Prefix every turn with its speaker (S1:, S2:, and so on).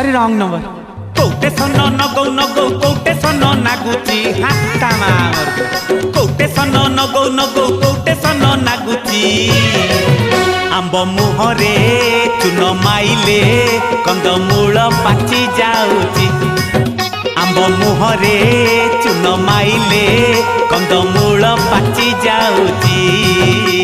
S1: Sorry wrong number. कोटे सन नगौ नगौ कोटे सन नागुची हाता मार कोटे सन नगौ नगौ कोटे सन नागुची आंब मुहरे चुन माइले कंदमूल पाची जाउची आंब मुहरे चुन माइले कंदमूल पाची जाउची।